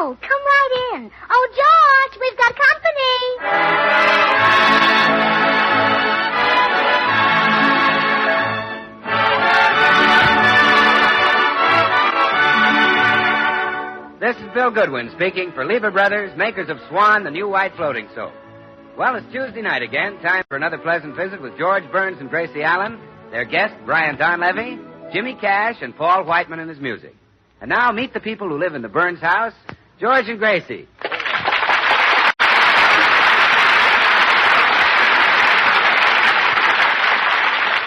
Oh, come right in. Oh, George, we've got company. This is Bill Goodwin speaking for Lever Brothers, makers of Swan, the new white floating soap. Well, it's Tuesday night again. Time for another pleasant visit with George Burns and Gracie Allen, their guest, Brian Donlevy, Jimmy Cash, and Paul Whiteman and his music. And now meet the people who live in the Burns house, George and Gracie.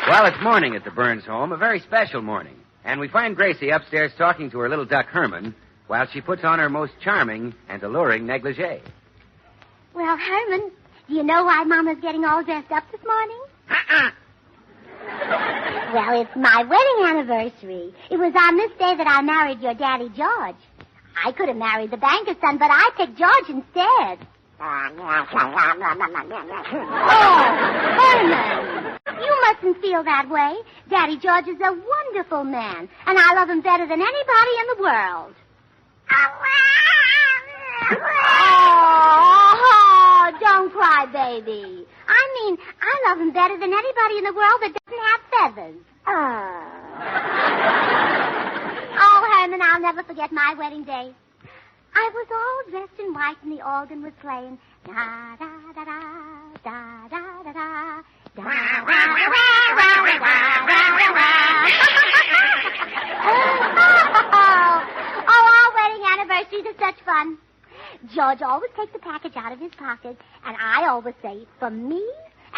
Well, it's morning at the Burns home, a very special morning. And we find Gracie upstairs talking to her little duck Herman while she puts on her most charming and alluring negligee. Well, Herman, do you know why Mama's getting all dressed up this morning? Well, it's my wedding anniversary. It was on this day that I married your daddy, George. I could have married the banker's son, but I picked George instead. Oh, Herman, you mustn't feel that way. Daddy George is a wonderful man, and I love him better than anybody in the world. Oh, don't cry, baby. I mean, I love him better than anybody in the world that doesn't have feathers. Oh, Herman, I'll never forget my wedding day. I was all dressed in white and the organ was playing. Da da da da da da da da. Oh, our wedding anniversaries are such fun. George always takes a package out of his pocket, and I always say, for me?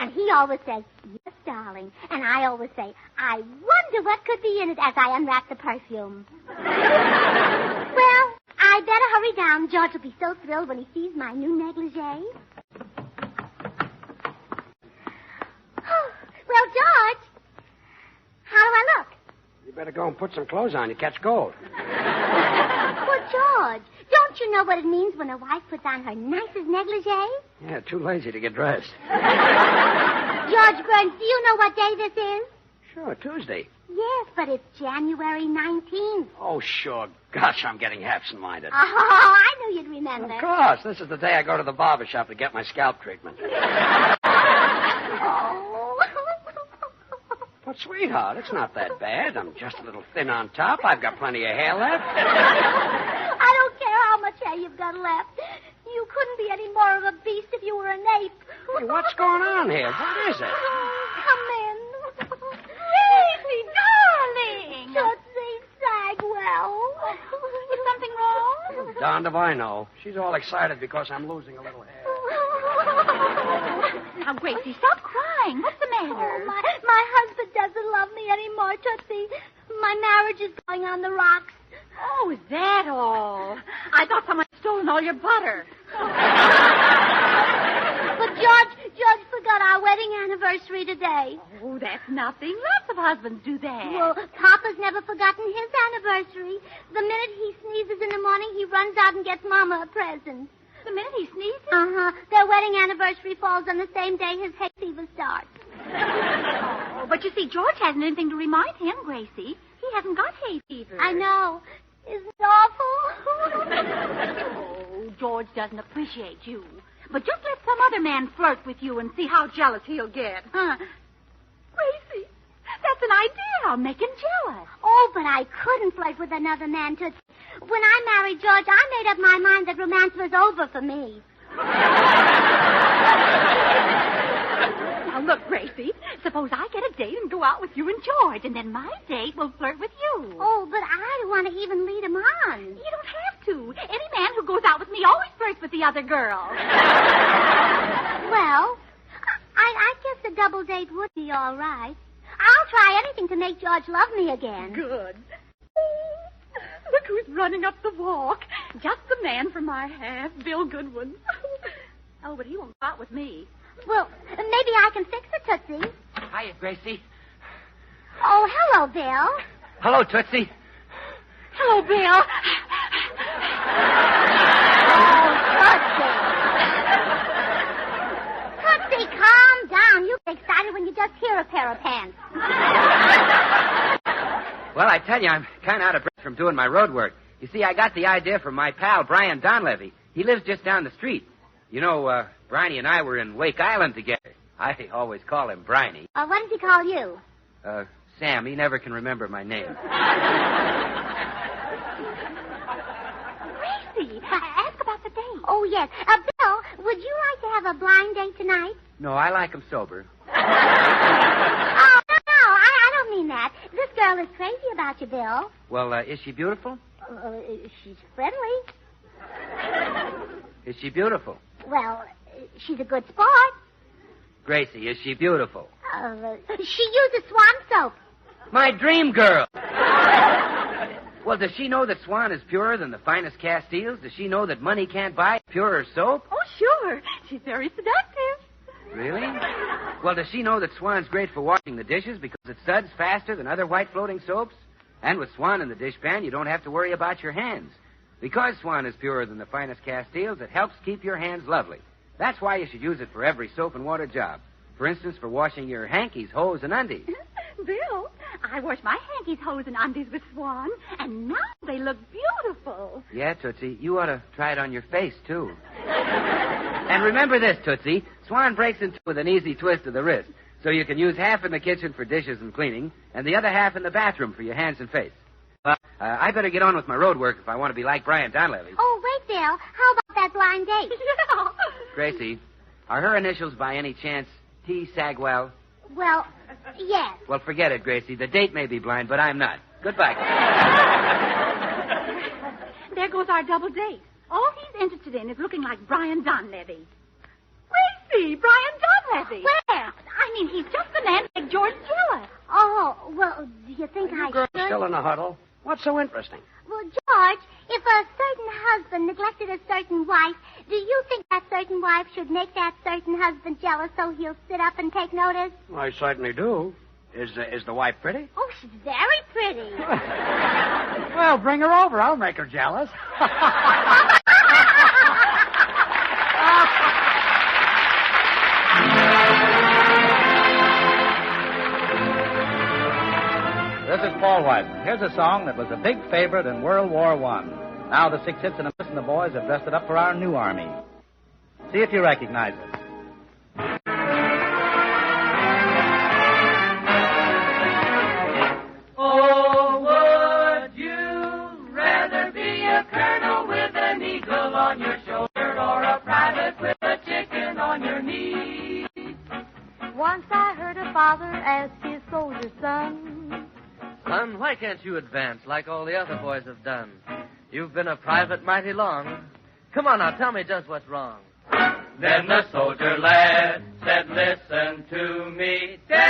And he always says, yes, darling. And I always say, I wonder what could be in it as I unwrap the perfume. Well, I better hurry down. George will be so thrilled when he sees my new negligee. Well, George, how do I look? You better go and put some clothes on. You catch cold. Well, George, don't you know what it means when a wife puts on her nicest negligee? Yeah, too lazy to get dressed. George Burns, do you know what day this is? Sure, Tuesday. Yes, but it's January 19th. Oh, sure. Gosh, I'm getting absent-minded. Oh, I knew you'd remember. Of course. This is the day I go to the barber shop to get my scalp treatment. Oh. But, sweetheart, it's not that bad. I'm just a little thin on top. I've got plenty of hair left. I don't care how much hair you've got left. You couldn't be any more of a beast if you were an ape. Hey, what's going on here? What is it? Come in. Gracie, darling. Tootsie Sagwell. Is something wrong? Darned if I know. She's all excited because I'm losing a little hair. Now, Gracie, stop crying. What's the matter? Oh, my husband doesn't love me anymore, Tootsie. My marriage is going on the rocks. Oh, is that all? I thought someone had stolen all your butter. But George forgot our wedding anniversary today. Oh, that's nothing. Lots of husbands do that. Well, Papa's never forgotten his anniversary. The minute he sneezes in the morning, he runs out and gets Mama a present. The minute he sneezes? Uh-huh. Their wedding anniversary falls on the same day his hay fever starts. Oh, but you see, George hasn't anything to remind him, Gracie. He hasn't got hay fever. I know. Isn't it awful? Oh, George doesn't appreciate you. But just let some other man flirt with you and see how jealous he'll get. Huh? Gracie, that's an idea. I'll make him jealous. Oh, but I couldn't flirt with another man, Tootsie. When I married George, I made up my mind that romance was over for me. Now, look, Gracie, suppose I get a date and go out with you and George, and then my date will flirt with you. Oh, but I don't want to even lead him on. You don't have to. Any man who goes out with me always flirts with the other girl. Well, I guess a double date would be all right. I'll try anything to make George love me again. Good. Look who's running up the walk. Just the man for my half, Bill Goodwin. Oh, but he won't go out with me. Well, maybe I can fix it, Tootsie. Hiya, Gracie. Oh, hello, Bill. Hello, Tootsie. Hello, Bill. Tootsie, calm down. You get excited when you just hear a pair of pants. Well, I tell you, I'm kind of out of breath from doing my road work. You see, I got the idea from my pal, Brian Donlevy. He lives just down the street. You know, Briney and I were in Wake Island together. I always call him Briney. What does he call you? Sam. He never can remember my name. Gracie, ask about the date. Oh, yes. Bill, would you like to have a blind date tonight? No, I like him sober. Oh, no, I don't mean that. This girl is crazy about you, Bill. Well, is she beautiful? She's friendly. Is she beautiful? Well, she's a good sport. Gracie, is she beautiful? She uses Swan soap. My dream girl! Well, does she know that Swan is purer than the finest Castiles? Does she know that money can't buy purer soap? Oh, sure. She's very seductive. Really? Well, does she know that Swan's great for washing the dishes because it suds faster than other white floating soaps? And with Swan in the dishpan, you don't have to worry about your hands. Because Swan is purer than the finest Castiles, it helps keep your hands lovely. That's why you should use it for every soap and water job. For instance, for washing your hankies, hose, and undies. Bill, I wash my hankies, hose, and undies with Swan, and now they look beautiful. Yeah, Tootsie, you ought to try it on your face, too. And remember this, Tootsie, Swan breaks in two with an easy twist of the wrist, so you can use half in the kitchen for dishes and cleaning, and the other half in the bathroom for your hands and face. Well, I better get on with my road work if I want to be like Brian Donlevy. Oh, wait, Bill. How about that blind date? Gracie, are her initials by any chance T. Sagwell? Well, yes. Well, forget it, Gracie. The date may be blind, but I'm not. Goodbye. There goes our double date. All he's interested in is looking like Brian Donlevy. Gracie, Brian Donlevy. Where? I mean, he's just the man to make George jealous. Oh, well, do you think I Girls should? still in a huddle. What's so interesting? Well, George, if a certain husband neglected a certain wife, do you think that certain wife should make that certain husband jealous so he'll sit up and take notice? I certainly do. Is the wife pretty? Oh, she's very pretty. Well, bring her over. I'll make her jealous. This is Paul White. Here's a song that was a big favorite in World War I. Now the Six Hits and a Miss and the boys have dressed it up for our new army. See if you recognize it. Oh, would you rather be a colonel with an eagle on your shoulder or a private with a chicken on your knee? Once I heard a father ask his soldier son, Son, why can't you advance like all the other boys have done? You've been a private mighty long. Come on now, tell me just what's wrong. Then the soldier lad said, listen to me, Dad.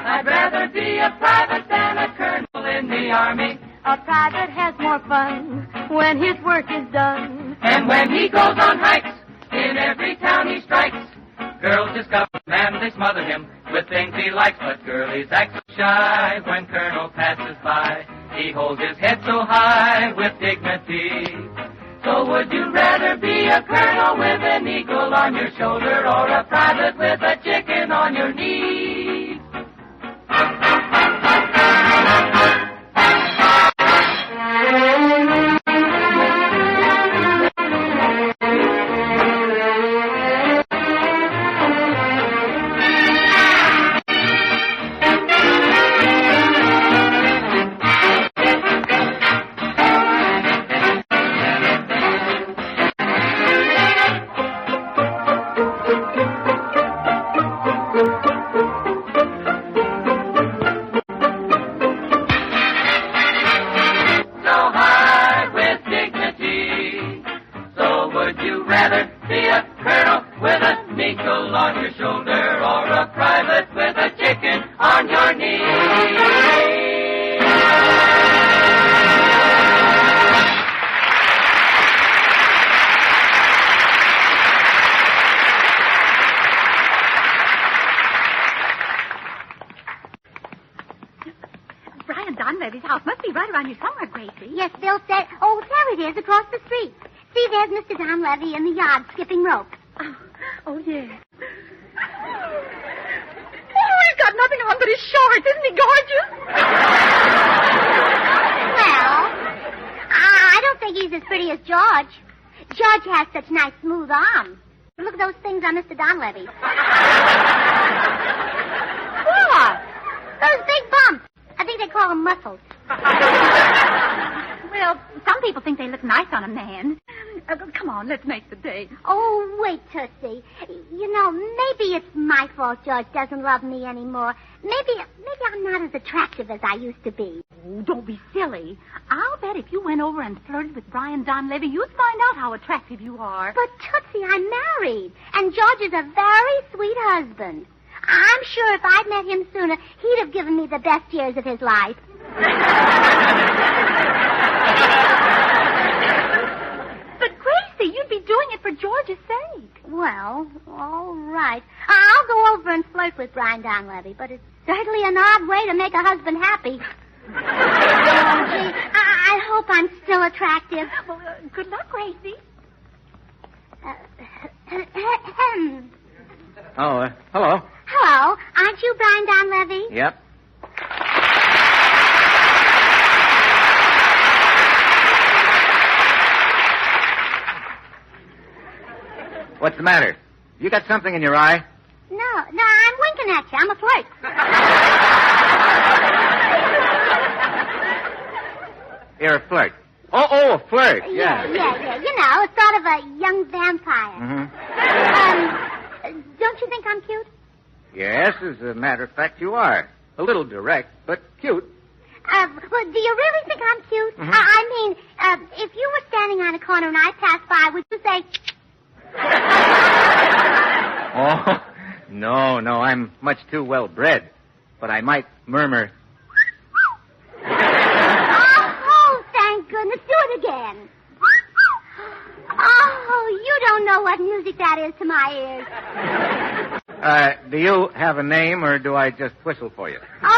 I'd rather be a private than a colonel in the army. a private has more fun when his work is done. And when he goes on hikes, in every town he strikes, girls discover him and they smother him with things he likes. But girlies act so shy when Colonel passes by. He holds his head so high with dignity. So would you rather be a colonel with an eagle on your shoulder or a private with a chicken on your knee? Brian Donlevy's house must be right around here somewhere, Gracie. Yes, Bill said. Oh, there it is, across the street. See, there's Mr. Donlevy in the yard skipping rope. Oh, yeah. Oh, but his shorts. Isn't he gorgeous? Well, I don't think he's as pretty as George. George has such nice smooth arms. Look at those things on Mr. Donlevy. What? Those big bumps. I think they call them muscles. Well, some people think they look nice on a man. Come on, let's make the date. Oh, wait, Tootsie. You know, maybe it's my fault George doesn't love me anymore. Maybe I'm not as attractive as I used to be. Oh, don't be silly. I'll bet if you went over and flirted with Brian Donlevy, you'd find out how attractive you are. But, Tootsie, I'm married, and George is a very sweet husband. I'm sure if I'd met him sooner, he'd have given me the best years of his life. But, Gracie, you'd be doing it for George's sake. Well, all right. I'll go over and flirt with Brian Donlevy, but it's certainly an odd way to make a husband happy. Oh, gee, I hope I'm still attractive. Well, good luck, Gracie. Oh, hello. Hello. Aren't you Brian Donlevy? Yep. What's the matter? You got something in your eye? No, I'm winking at you. I'm a flirt. You're a flirt. Oh, a flirt. Yeah. Yeah. You know, it's sort of a young vampire. Mm-hmm. Don't you think I'm cute? Yes, as a matter of fact, you are. A little direct, but cute. Well, do you really think I'm cute? Mm-hmm. I mean, if you were standing on a corner and I passed by, would you say... Oh, no, I'm much too well bred. But I might murmur. Oh, thank goodness. Do it again. Oh, you don't know what music that is to my ears. Do you have a name, or do I just whistle for you? No.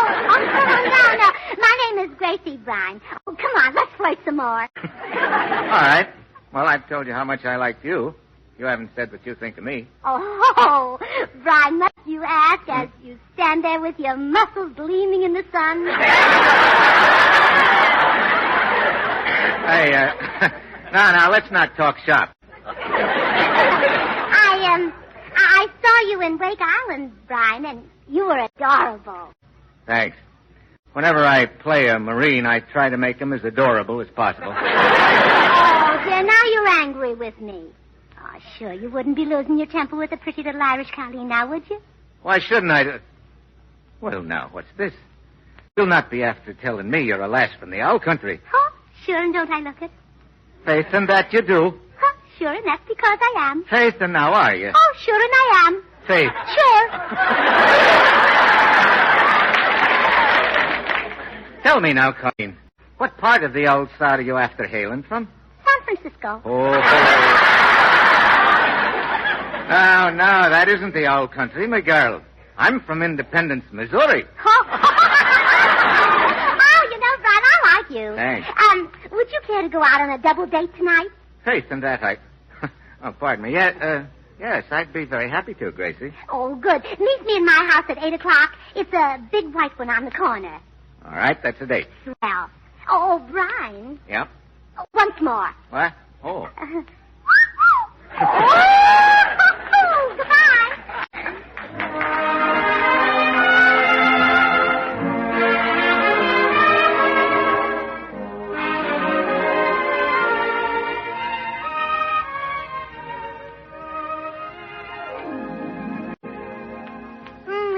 My name is Gracie Brine. Oh, come on, let's flirt some more. All right. Well, I've told you how much I like you. You haven't said what you think of me. Oh, Brine, must you ask as you stand there with your muscles gleaming in the sun? Hey, now, let's not talk shop. I saw you in Wake Island, Brine, and you were adorable. Thanks. Whenever I play a Marine, I try to make him as adorable as possible. Oh, dear, now you're angry with me. Oh, sure, you wouldn't be losing your temper with a pretty little Irish colleen now, would you? Why shouldn't I? Well, now, what's this? You'll not be after telling me you're a lass from the owl country. Oh, sure, and don't I look it? Faith, and that you do. Oh, sure, and that's because I am. Faith, and now are you? Oh, sure, and I am. Faith. Sure. Tell me now, Colleen, what part of the old South are you after hailing from? San Francisco. Oh. No, that isn't the old country, my girl. I'm from Independence, Missouri. Oh, you know, Brian, I like you. Thanks. Would you care to go out on a double date tonight? Faith, and that Oh, pardon me. Yes, I'd be very happy to, Gracie. Oh, good. Meet me in my house at 8 o'clock. It's a big white one on the corner. All right, that's a date. Well. Oh, Brian. Yeah? Once more. What? Oh. Oh, goodbye.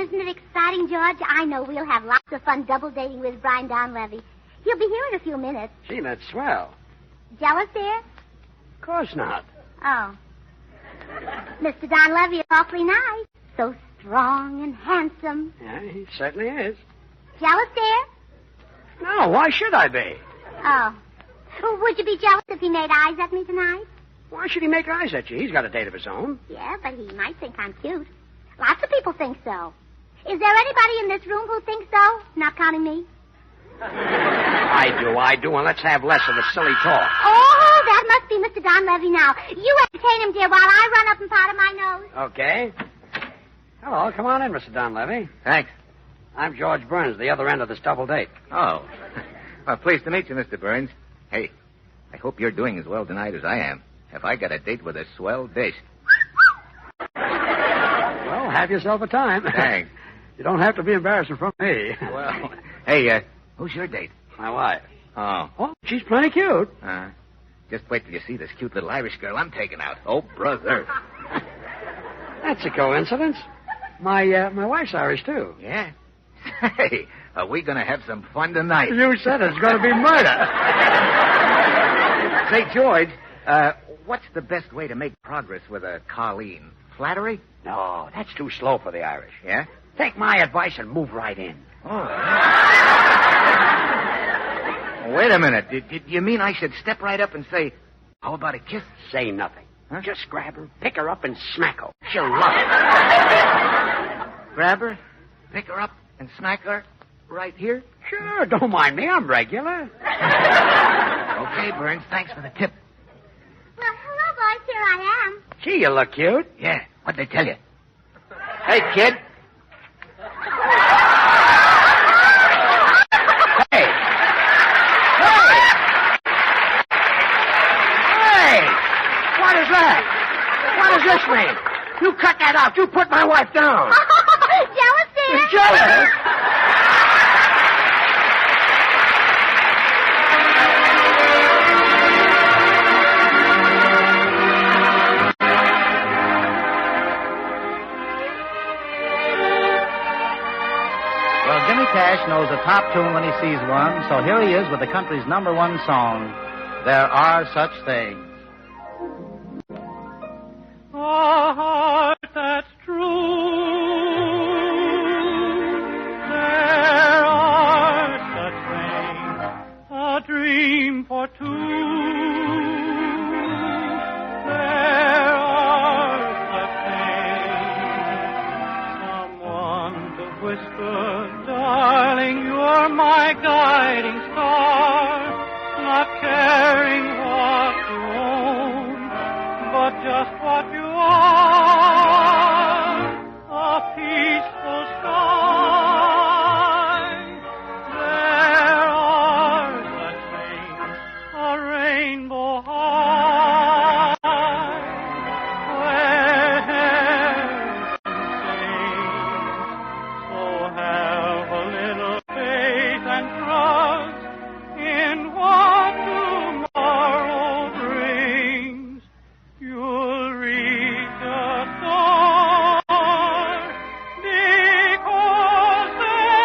Isn't it exciting, George? I know we'll have lots of fun double dating with Brian Donlevy. He'll be here in a few minutes. Gee, that's swell. Jealous, dear? Of course not. Oh. Mr. Donlevy is awfully nice. So strong and handsome. Yeah, he certainly is. Jealous, dear? No, why should I be? Oh. Would you be jealous if he made eyes at me tonight? Why should he make eyes at you? He's got a date of his own. Yeah, but he might think I'm cute. Lots of people think so. Is there anybody in this room who thinks so? Not counting me? I do, and let's have less of the silly talk. Oh, that must be Mr. Donlevy now. You entertain him, dear, while I run up and powder my nose. Okay. Hello, come on in, Mr. Donlevy. Thanks. I'm George Burns, the other end of this double date. Oh. Well, pleased to meet you, Mr. Burns. Hey, I hope you're doing as well tonight as I am. Have I got a date with a swell dish? Well, have yourself a time. Thanks. You don't have to be embarrassed in front of me. Well, hey, who's your date? My wife. Oh. Oh, she's plenty cute. Just wait till you see this cute little Irish girl I'm taking out. Oh, brother. That's a coincidence. My wife's Irish, too. Yeah? Hey, are we going to have some fun tonight? You said it's going to be murder. Say, George, what's the best way to make progress with a Colleen? Flattery? No, that's too slow for the Irish. Yeah? Take my advice and move right in. Oh. Wait a minute. Did you mean I should step right up and say, how about a kiss? Say nothing. Huh? Just grab her, pick her up, and smack her. She'll love it. Grab her, pick her up, and smack her right here? Sure, don't mind me. I'm regular. Okay, Burns, thanks for the tip. Well, hello, boys. Here I am. Gee, you look cute. Yeah, what'd they tell you? Hey, kid. Hey! What is that? What does this mean? You cut that out. You put my wife down. Jealous, dear? Jealous? Well, Jimmy Cash knows a top tune when he sees one, so here he is with the country's #1 song, There Are Such Things. A heart that's true. There are such things, a dream for two. There are such things, someone to whisper, darling, you're my guiding star, not caring what you own, but just what you are, a peaceful sky. There are such things, a rainbow high, where heaven sings. So have a little faith and trust in what tomorrow brings. You'll reach a star because there are such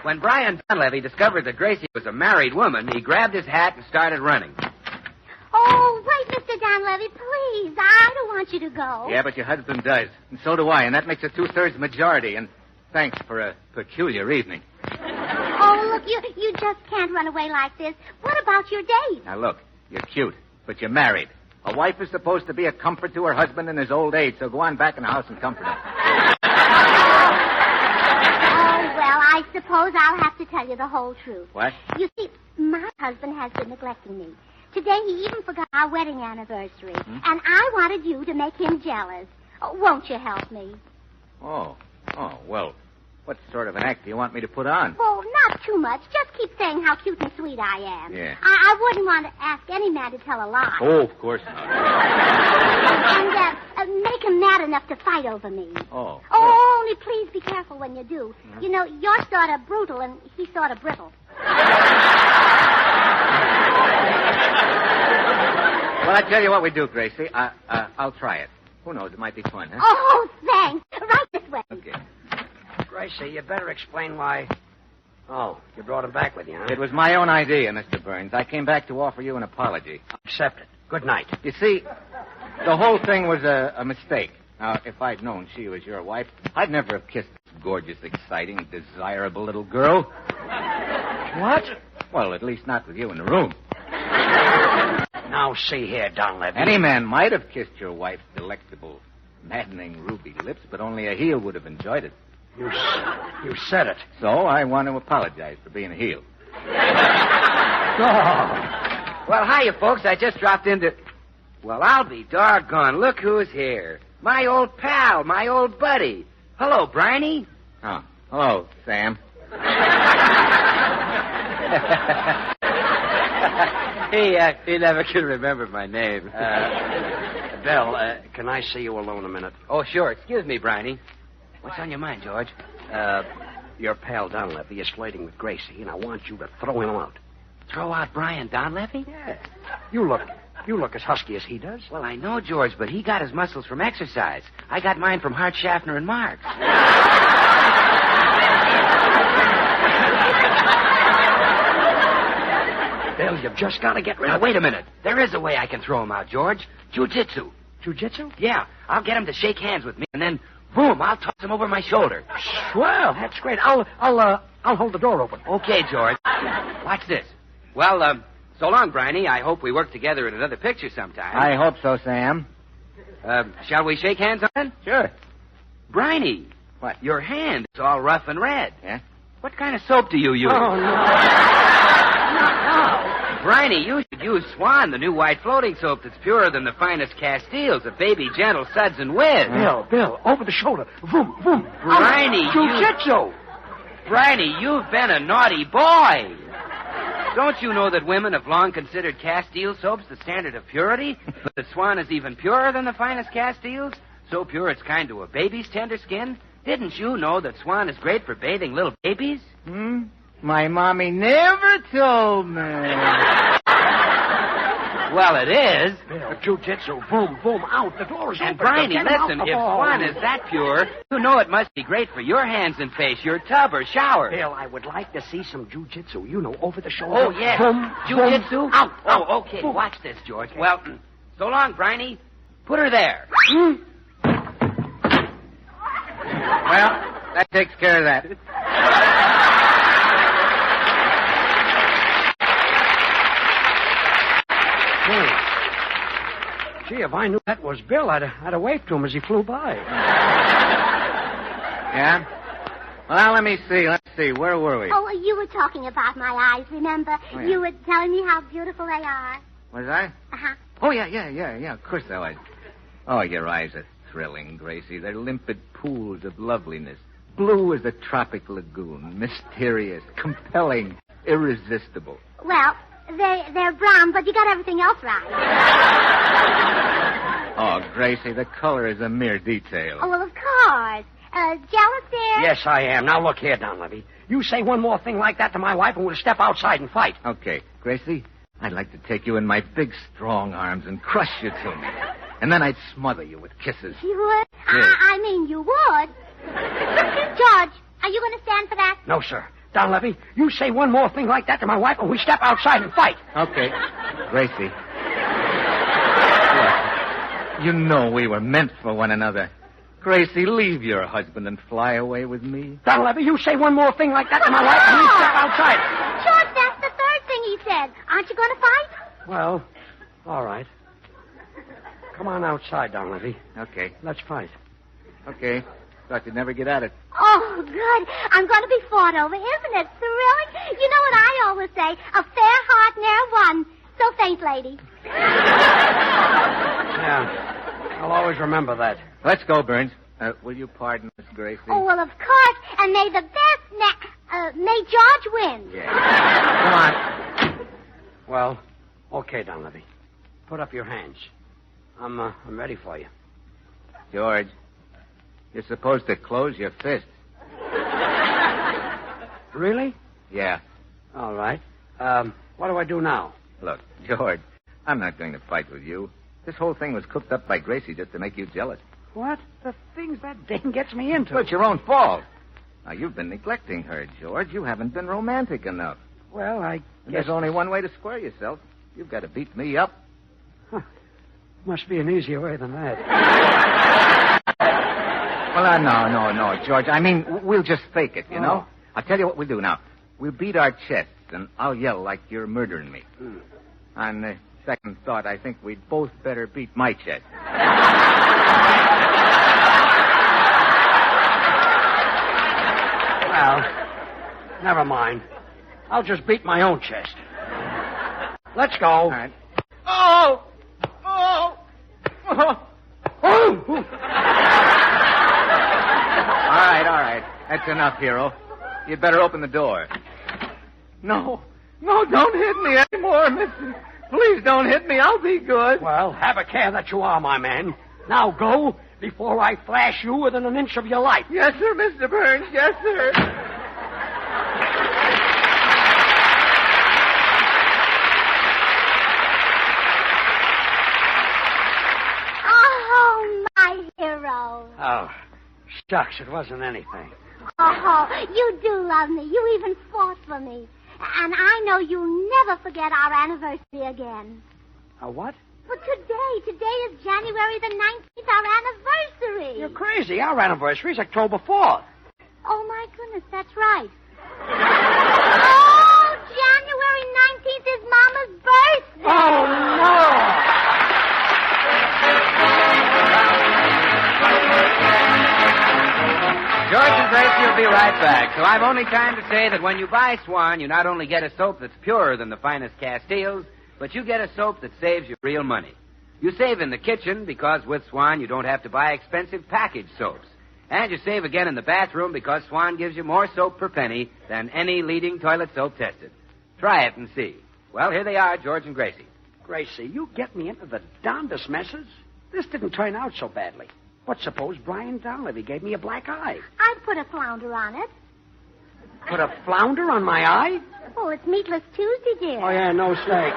When Brian Donlevy discovered that Gracie was a married woman, he grabbed his hat and started running. Oh, wait, Mr. Donlevy, please. I don't want you to go. Yeah, but your husband does. And so do I, and that makes a 2/3 majority. And thanks for a peculiar evening. Oh, look, you just can't run away like this. What about your date? Now, look, you're cute, but you're married. A wife is supposed to be a comfort to her husband in his old age, so go on back in the house and comfort him. Oh, well, I suppose I'll have to tell you the whole truth. What? You see, my husband has been neglecting me. Today he even forgot our wedding anniversary. And I wanted you to make him jealous. Oh, won't you help me? Oh, well, what sort of an act do you want me to put on? Oh, not too much. Just keep saying how cute and sweet I am. Yeah. I wouldn't want to ask any man to tell a lie. Oh, of course not. And make him mad enough to fight over me. Oh. Oh, only please be careful when you do. You know, you're sort of brutal and he's sort of brittle. Well, I tell you what we do, Gracie. I'll try it. Who knows? It might be fun, huh? Oh, thanks. Right this way. Okay. Gracie, you better explain why. Oh, you brought him back with you, huh? It was my own idea, Mr. Burns. I came back to offer you an apology. Accept it. Good night. You see, the whole thing was a mistake. Now, if I'd known she was your wife, I'd never have kissed this gorgeous, exciting, desirable little girl. What? Well, at least not with you in the room. Now, see here, Donlevy. Any man might have kissed your wife's delectable, maddening ruby lips, but only a heel would have enjoyed it. You said it. So I want to apologize for being a heel. Well, hiya, folks. I just dropped into... Well, I'll be doggone. Look who's here. My old pal, my old buddy. Hello, Briney. Oh, hello, Sam. He never can remember my name. Bill, can I see you alone a minute? Oh, sure. Excuse me, Briney. What's on your mind, George? Your pal Donlevy is flirting with Gracie, and I want you to throw him out. Throw out Brian Donlevy? Yeah. You look as husky as he does. Well, I know, George, but he got his muscles from exercise. I got mine from Hart, Schaffner, and Marx. Bill, you've just got to get rid Now, of... wait a minute. There is a way I can throw him out, George. Jiu-jitsu. Jiu-jitsu? Yeah. I'll get him to shake hands with me, and then, boom, I'll toss him over my shoulder. Swell. That's great. I'll hold the door open. Okay, George. Watch this. Well, so long, Briney. I hope we work together in another picture sometime. I hope so, Sam. Shall we shake hands on it? Sure. Briney. What? Your hand is all rough and red. Yeah? What kind of soap do you use? Oh, no. Briney, you should use Swan, the new white floating soap that's purer than the finest Castiles, a baby gentle suds and whiz. Bill, over the shoulder. Vroom, vroom. Briney, Jiu-jitsu. Briney, you've been a naughty boy. Don't you know that women have long considered Castile soaps the standard of purity? But the Swan is even purer than the finest Castiles? So pure it's kind to a baby's tender skin? Didn't you know that Swan is great for bathing little babies? My mommy never told me. Well, it is. Bill, jiu-jitsu. Boom, boom, out. The door is And open. Briney, Get him out listen, the if ball. Swan is that pure, you know it must be great for your hands and face, your tub or shower. Bill, I would like to see some jiu-jitsu. You know, over the shoulder. Oh, yes. Boom, Jiu-jitsu? boom, out. Oh, okay. Boom. Watch this, George. Well, so long, Briney. Put her there. Well, that takes care of that. Gee, if I knew that was Bill, I'd have waved to him as he flew by. Yeah? Well, let me see. Let's see. Where were we? Oh, you were talking about my eyes, remember? Oh, yeah. You were telling me how beautiful they are. Was I? Uh-huh. Oh, yeah. Of course I was. Oh, your eyes are thrilling, Gracie. They're limpid pools of loveliness. Blue as a tropic lagoon. Mysterious, compelling, irresistible. Well, they're brown, but you got everything else right. Oh, Gracie, the color is a mere detail. Oh, well, of course. Jealous, dear? Yes, I am. Now, look here, Donlevy. You say one more thing like that to my wife and we'll step outside and fight. Okay, Gracie, I'd like to take you in my big, strong arms and crush you to me. And then I'd smother you with kisses. You would? Yes. I mean, you would. George, are you going to stand for that? No, sir. Donlevy, you say one more thing like that to my wife and we step outside and fight. Okay. Gracie. Look, you know we were meant for one another. Gracie, leave your husband and fly away with me. Donlevy, you say one more thing like that to my wife and we step outside. George, that's the third thing he said. Aren't you going to fight? Well, all right. Come on outside, Donlevy. Okay. Let's fight. Okay. Thought you'd never get at it. Oh, good. I'm going to be fought over. Isn't it thrilling? You know what I always say? A fair heart ne'er won. So faint, lady. Yeah. I'll always remember that. Let's go, Burns. Will you pardon us, Gracie? Oh, well, of course. And may the best may George win. Yeah. Come on. Well, okay, Donlevy. Put up your hands. I'm ready for you. George, you're supposed to close your fists. Really? Yeah. All right. What do I do now? Look, George, I'm not going to fight with you. This whole thing was cooked up by Gracie just to make you jealous. What? The things that dame gets me into. Well, it's your own fault. Now, you've been neglecting her, George. You haven't been romantic enough. Well, I And guess... there's only one way to square yourself. You've got to beat me up. Huh. Must be an easier way than that. Well, no, George. I mean, we'll just fake it, you know? I'll tell you what we'll do now. We'll beat our chests, and I'll yell like you're murdering me. On second thought, I think we'd both better beat my chest. Never mind. I'll just beat my own chest. Let's go. All right. Oh! Oh! Oh! All right. That's enough, hero. You'd better open the door. No, don't hit me anymore, mister. Please don't hit me. I'll be good. Well, have a care that you are, my man. Now go before I flash you within an inch of your life. Yes, sir, Mr. Burns. Yes, sir. Oh, my hero. Oh, shucks, it wasn't anything. Oh, you do love me. You even fought for me. And I know you'll never forget our anniversary again. A what? But today is January the 19th, our anniversary. You're crazy. Our anniversary's October 4th. Oh, my goodness, that's right. Oh, January 19th is Mama's birthday. Oh, no! George and Gracie will be right back. So I've only time to say that when you buy Swan, you not only get a soap that's purer than the finest Castiles, but you get a soap that saves you real money. You save in the kitchen because with Swan you don't have to buy expensive packaged soaps. And you save again in the bathroom because Swan gives you more soap per penny than any leading toilet soap tested. Try it and see. Well, here they are, George and Gracie. Gracie, you get me into the darndest messes. This didn't turn out so badly. But suppose Brian Donlevy gave me a black eye. I'd put a flounder on it. Put a flounder on my eye? Oh, it's Meatless Tuesday, dear. Oh, yeah, no steak.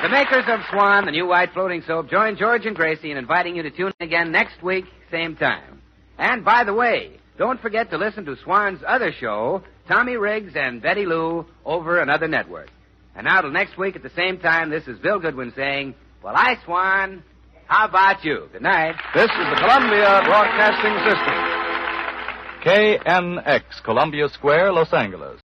The makers of Swan, the new white floating soap, join George and Gracie in inviting you to tune in again next week, same time. And by the way, don't forget to listen to Swan's other show, Tommy Riggs and Betty Lou, over another network. And now till next week at the same time, this is Bill Goodwin saying, well, Swan, how about you? Good night. This is the Columbia Broadcasting System. KNX, Columbia Square, Los Angeles.